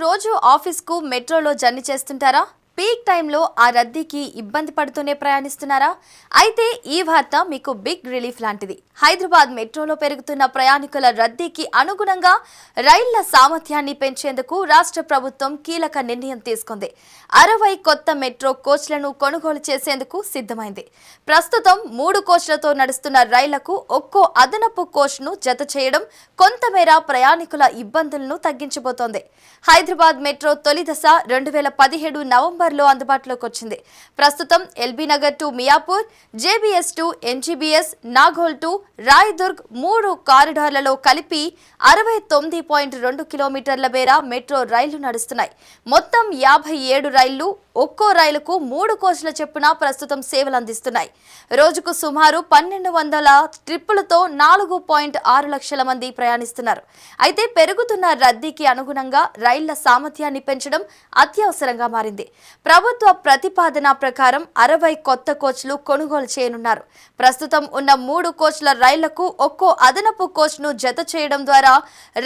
రోజు ఆఫీస్కు మెట్రోలో జర్నీ చేస్తుంటారా? పీక్ టైంలో ఆ రద్దీకి ఇబ్బంది పడుతూనే ప్రయాణిస్తున్నారా? అయితే ఈ వార్త మీకు బిగ్ రిలీఫ్ లాంటిది. హైదరాబాద్ మెట్రోలో పెరుగుతున్న ప్రయాణికుల రద్దీకి అనుగుణంగా రైళ్ల సామర్థ్యాన్ని పెంచేందుకు రాష్ట్ర ప్రభుత్వం కీలక నిర్ణయం తీసుకుంది. 60 కొత్త మెట్రో కోచ్లను కొనుగోలు చేసేందుకు సిద్ధమైంది. ప్రస్తుతం 3 కోచ్లతో నడుస్తున్న రైళ్లకు ఒక్కో అదనపు కోచ్ను జత చేయడం కొంతమేర ప్రయాణికుల ఇబ్బందులను తగ్గించబోతోంది. హైదరాబాద్ మెట్రో తొలి దశ 2017 నవంబర్లో అందుబాటులోకి వచ్చింది. ప్రస్తుతం LB Nagar to Miyapur, JBS to MGBS, Nagole to Rayadurg 3 కారిడార్లలో కలిపి 69.2 కిలోమీటర్ల మేర మెట్రో రైళ్లు నడుస్తున్నాయి. మొత్తం 57 రైళ్లు, ఒక్కో రైలుకు 3 కోచ్ల చొప్పున ప్రస్తుతం సేవలు అందిస్తున్నాయి. రోజుకు సుమారు 1200 ట్రిప్పులతో 4.6 లక్షల మంది ప్రయాణిస్తున్నారు. అయితే పెరుగుతున్న రద్దీకి అనుగుణంగా రైళ్ల సామర్థ్యాన్ని పెంచడం అత్యవసరంగా మారింది. ప్రభుత్వ ప్రతిపాదన ప్రకారం 60 కొత్త కోచ్లు కొనుగోలు చేయనున్నారు. ప్రస్తుతం ఉన్న 3 కోచ్ల రైళ్లకు ఒక్కో అదనపు కోచ్ను జత చేయడం ద్వారా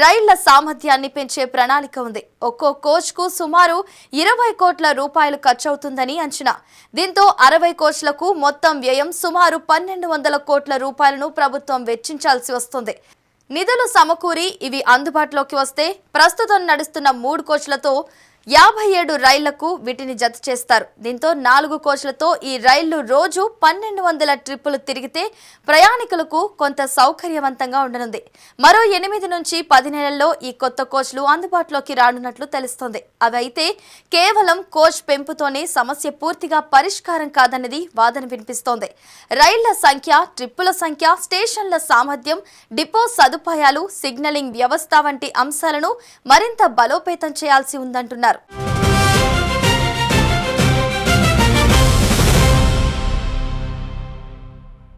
రైళ్ల సామర్థ్యాన్ని పెంచే ప్రణాళిక ఉంది. ఒక్కో కోచ్కు సుమారు 20 కోట్ల రూపాయలు ఖర్చవుతుందని అంచనా. దీంతో 60 కోచ్లకు మొత్తం వ్యయం సుమారు 1200 కోట్ల రూపాయలను ప్రభుత్వం వెచ్చించాల్సి వస్తుంది. నిధులు సమకూరి ఇవి అందుబాటులోకి వస్తే ప్రస్తుతం నడుస్తున్న 3 కోచ్లతో 57 రైళ్లకు వీటిని జత చేస్తారు. దీంతో 4 కోచ్లతో ఈ రైళ్లు రోజు 1200 ట్రిప్పులు తిరిగితే ప్రయాణికులకు కొంత సౌకర్యవంతంగా ఉండనుంది. మరో 8 నుంచి 10 నెలల్లో ఈ కొత్త కోచ్లు అందుబాటులోకి రానున్నట్లు తెలుస్తోంది. అవైతే కేవలం కోచ్ పెంపుతోనే సమస్య పూర్తిగా పరిష్కారం కాదన్నది వాదన వినిపిస్తోంది. రైళ్ల సంఖ్య, ట్రిప్పుల సంఖ్య, స్టేషన్ల సామర్థ్యం, డిపో సదుపాయాలు, సిగ్నలింగ్ వ్యవస్థ వంటి అంశాలను మరింత బలోపేతం చేయాల్సి ఉందంటున్నారు.